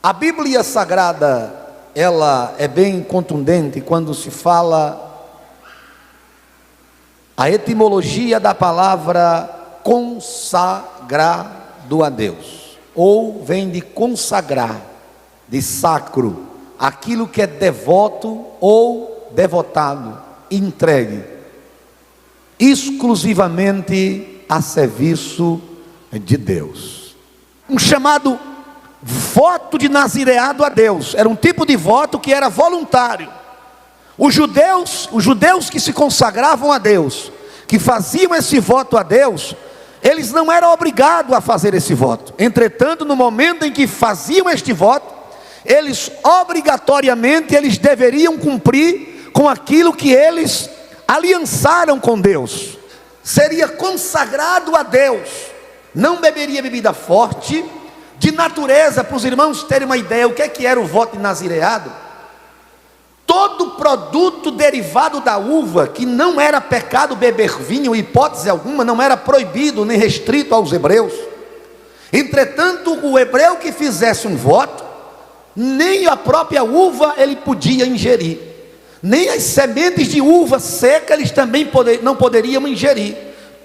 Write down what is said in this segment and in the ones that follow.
A Bíblia Sagrada, ela é bem contundente quando se fala a etimologia da palavra consagrado a Deus, ou vem de consagrar, de sacro, aquilo que é devoto ou devotado, entregue, exclusivamente a serviço de Deus. Um chamado voto de nazireado a Deus, era um tipo de voto que era voluntário. Os judeus que se consagravam a Deus, que faziam esse voto a Deus, eles não eram obrigados a fazer esse voto. Entretanto, no momento em que faziam este voto, eles obrigatoriamente deveriam cumprir com aquilo que eles aliançaram com Deus. Seria consagrado a Deus, não beberia bebida forte. De natureza, para os irmãos terem uma ideia, o que era o voto de nazireado? Todo produto derivado da uva, que não era pecado beber vinho, hipótese alguma, não era proibido nem restrito aos hebreus. Entretanto, o hebreu que fizesse um voto, nem a própria uva ele podia ingerir, nem as sementes de uva seca eles também não poderiam ingerir.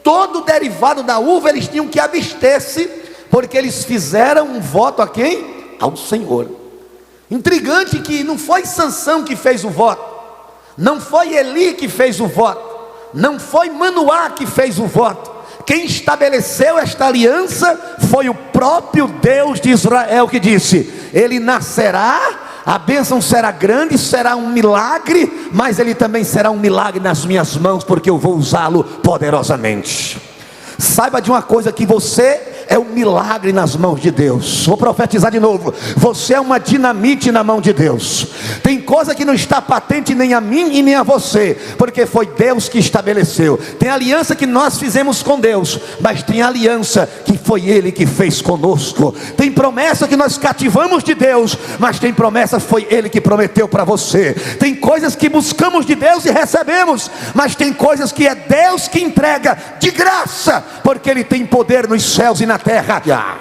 Todo derivado da uva eles tinham que abster-se, porque eles fizeram um voto a quem? Ao Senhor. Intrigante que não foi Sansão que fez o voto, não foi Eli que fez o voto, não foi Manoá que fez o voto. Quem estabeleceu esta aliança foi o próprio Deus de Israel, que disse: ele nascerá, a bênção será grande, será um milagre, mas ele também será um milagre nas minhas mãos, porque eu vou usá-lo poderosamente. Saiba de uma coisa, que você é um milagre nas mãos de Deus. Vou profetizar de novo: você é uma dinamite na mão de Deus. Tem coisa que não está patente nem a mim e nem a você, porque foi Deus que estabeleceu. Tem aliança que nós fizemos com Deus, mas tem aliança que foi Ele que fez conosco. Tem promessa que nós cativamos de Deus, mas tem promessa que foi Ele que prometeu para você. Tem coisas que buscamos de Deus e recebemos, mas tem coisas que é Deus que entrega de graça, porque Ele tem poder nos céus e na terra.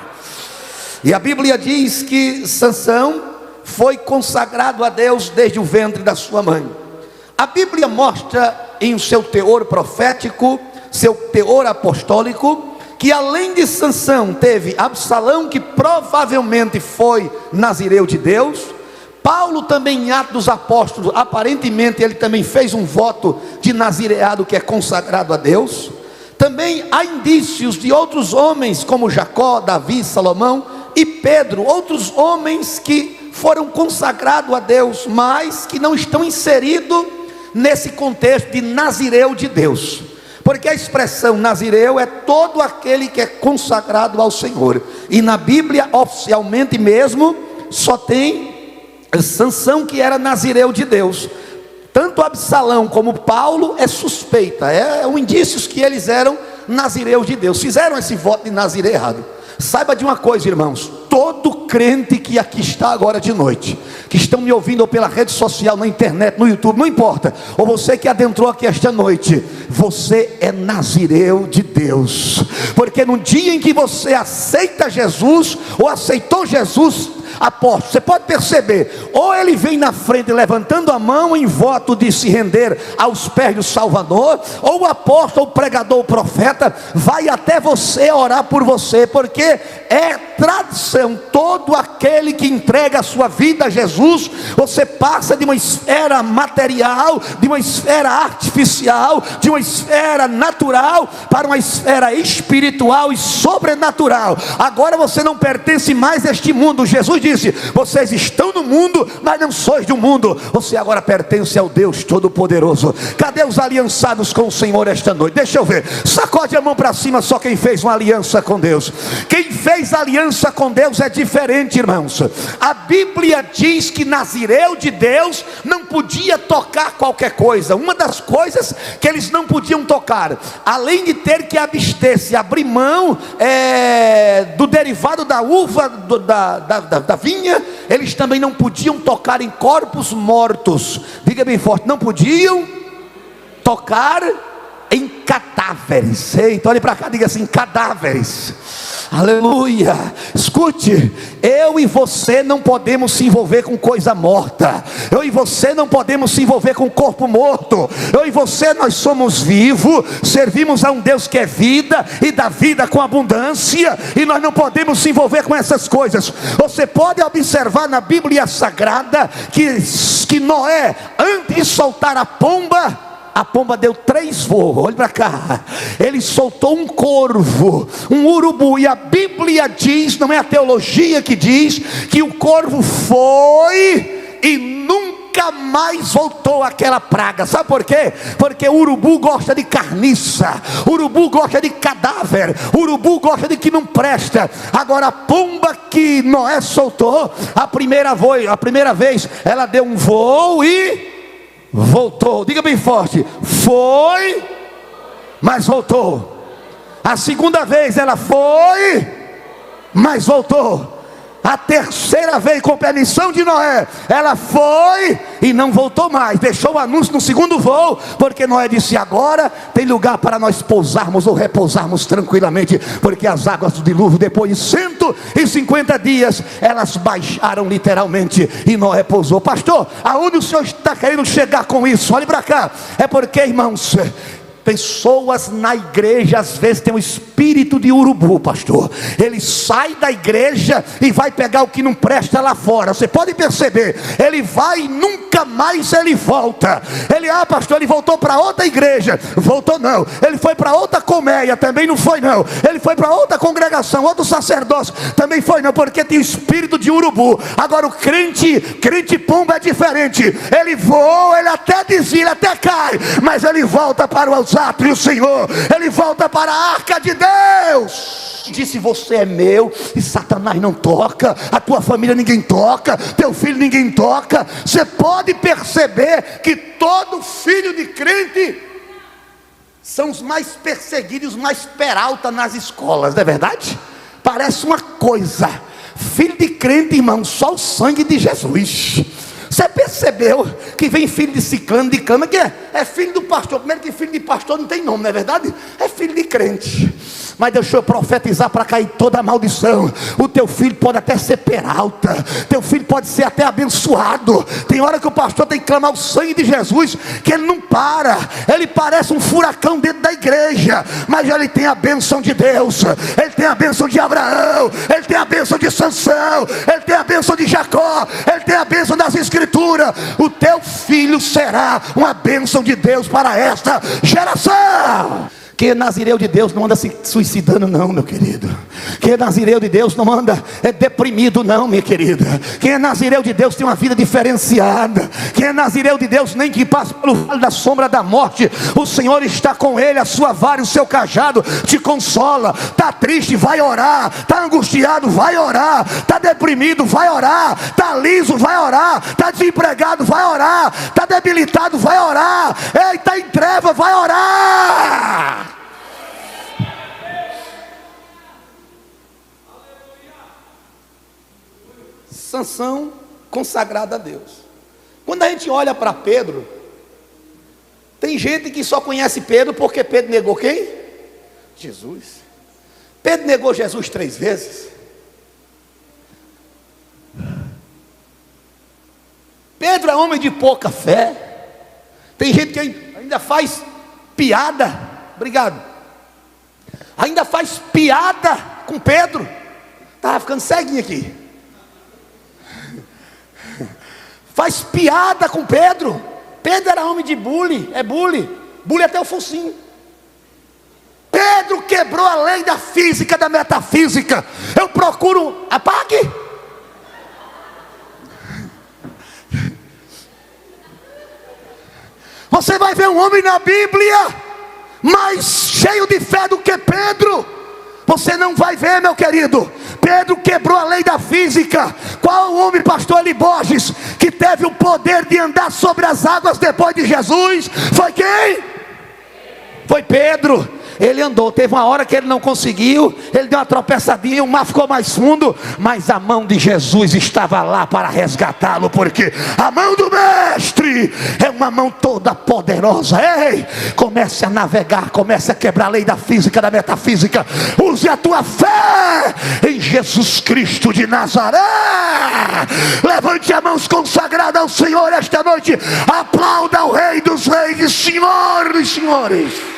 E a Bíblia diz que Sansão foi consagrado a Deus desde o ventre da sua mãe. A Bíblia mostra em seu teor profético, seu teor apostólico, que além de Sansão teve Absalão, que provavelmente foi nazireu de Deus. Paulo também, em Atos dos Apóstolos, aparentemente ele também fez um voto de nazireado, que é consagrado a Deus. Também há indícios de outros homens, como Jacó, Davi, Salomão e Pedro, outros homens que foram consagrados a Deus, mas que não estão inseridos nesse contexto de nazireu de Deus, porque a expressão nazireu é todo aquele que é consagrado ao Senhor. E na Bíblia, oficialmente mesmo, só tem Sansão que era nazireu de Deus. Tanto Absalão como Paulo é suspeita, é um indício que eles eram nazireus de Deus, fizeram esse voto de nazireado. Saiba de uma coisa, irmãos: todo crente que aqui está agora de noite, que estão me ouvindo ou pela rede social, na internet, no YouTube, não importa, ou você que adentrou aqui esta noite, você é nazireu de Deus, porque no dia em que você aceita Jesus, ou aceitou Jesus, apóstolo, você pode perceber, ou ele vem na frente levantando a mão em voto de se render aos pés do Salvador, ou o apóstolo, o pregador, o profeta vai até você orar por você, porque é tradição. Todo aquele que entrega a sua vida a Jesus, você passa de uma esfera material, de uma esfera artificial, de uma esfera natural para uma esfera espiritual e sobrenatural. Agora você não pertence mais a este mundo. Jesus disse: vocês estão no mundo, mas não sois do mundo. Você agora pertence ao Deus Todo-Poderoso. Cadê os aliançados com o Senhor esta noite? Deixa eu ver, sacode a mão para cima só quem fez uma aliança com Deus. Quem fez aliança com Deus é diferente, irmãos. A Bíblia diz que nazireu de Deus não podia tocar qualquer coisa. Uma das coisas que eles não podiam tocar, além de ter que abster-se, abrir mão do derivado da uva, da vinha, eles também não podiam tocar em corpos mortos. Diga bem forte: não podiam tocar em cadáveres. Eita, olhe para cá, diga assim: cadáveres. Aleluia. Escute, eu e você não podemos se envolver com coisa morta. Eu e você não podemos se envolver com corpo morto. Eu e você, nós somos vivos, servimos a um Deus que é vida e dá vida com abundância, e nós não podemos se envolver com essas coisas. Você pode observar na Bíblia Sagrada que Noé, antes de soltar a pomba deu 3 voos. Olha para cá, ele soltou um corvo, um urubu, e a Bíblia diz, não é a teologia que diz, que o corvo foi e nunca mais voltou aquela praga. Sabe por quê? Porque o urubu gosta de carniça, o urubu gosta de cadáver, o urubu gosta de que não presta. Agora a pomba que Noé soltou, a primeira vez ela deu um voo e voltou. Diga bem forte: foi, mas voltou. A segunda vez ela foi, mas voltou. A terceira vez, com permissão de Noé, ela foi e não voltou mais. Deixou o anúncio no segundo voo, porque Noé disse: agora tem lugar para nós pousarmos ou repousarmos tranquilamente, porque as águas do dilúvio, depois de 150 dias, elas baixaram literalmente, e Noé pousou. Pastor, aonde o senhor está querendo chegar com isso? Olhe para cá. É porque, irmãos, pessoas na igreja às vezes têm um espírito de urubu, pastor. Ele sai da igreja e vai pegar o que não presta lá fora. Você pode perceber, ele vai e nunca mais ele volta. Pastor, ele voltou para outra igreja. Voltou não. Ele foi para outra colmeia, também não foi não. Ele foi para outra congregação, outro sacerdócio, também foi não, porque tem o espírito de urubu. Agora o crente pomba é diferente. Ele voa, ele até desvia, ele até cai, mas ele volta para os atos do Senhor, ele volta para a arca de Deus. Disse: você é meu e Satanás não toca, a tua família ninguém toca, teu filho ninguém toca. Você pode perceber que todo filho de crente são os mais perseguidos, os mais peralta nas escolas, não é verdade? Parece uma coisa. Filho de crente, irmão, só o sangue de Jesus. Você percebeu que vem filho de ciclano, de cama, que é filho do pastor? Primeiro que filho de pastor não tem nome, não é verdade? É filho de crente. Mas deixa eu profetizar para cair toda a maldição. O teu filho pode até ser peralta, teu filho pode ser até abençoado. Tem hora que o pastor tem que clamar o sangue de Jesus, que ele não para. Ele parece um furacão dentro da igreja, mas ele tem a bênção de Deus. Ele tem a bênção de Abraão, ele tem a bênção de Sansão, ele tem a bênção de Jacó, ele tem a bênção das escrituras. O teu filho será uma bênção de Deus para esta geração. Quem é nazireu de Deus não anda se suicidando não, meu querido. Quem é nazireu de Deus não anda deprimido não, minha querida. Quem é nazireu de Deus tem uma vida diferenciada. Quem é nazireu de Deus, nem que passe pelo vale da sombra da morte, o Senhor está com ele, a sua vara e o seu cajado te consola. Está triste, vai orar. Está angustiado, vai orar. Está deprimido, vai orar. Está liso, vai orar. Está desempregado, vai orar. Está debilitado, vai orar. Está em treva, vai orar. Sansão consagrado a Deus. Quando a gente olha para Pedro, tem gente que só conhece Pedro porque Pedro negou quem? Jesus. Pedro negou Jesus 3 vezes. Pedro é homem de pouca fé. Tem gente que ainda faz piada. Obrigado. Ainda faz piada com Pedro. Estava ficando ceguinho aqui. Faz piada com Pedro. Pedro era homem de bullying. É bullying. Bullying até o focinho. Pedro quebrou a lei da física, da metafísica. Eu procuro. Apague. Você vai ver um homem na Bíblia mais cheio de fé do que Pedro. Você não vai ver, meu querido. Pedro quebrou a lei da física. Qual o homem, pastor Eli Borges, que teve o poder de andar sobre as águas depois de Jesus? Foi quem? Foi Pedro. ele andou. Teve uma hora que ele não conseguiu, ele deu uma tropeçadinha, o mar ficou mais fundo, mas a mão de Jesus estava lá para resgatá-lo, porque a mão do mestre é uma mão toda poderosa. Ei, comece a navegar, comece a quebrar a lei da física, da metafísica. Use a tua fé em Jesus Cristo de Nazaré. Levante as mãos consagradas ao Senhor esta noite. Aplauda o Rei dos Reis e Senhor dos Senhores.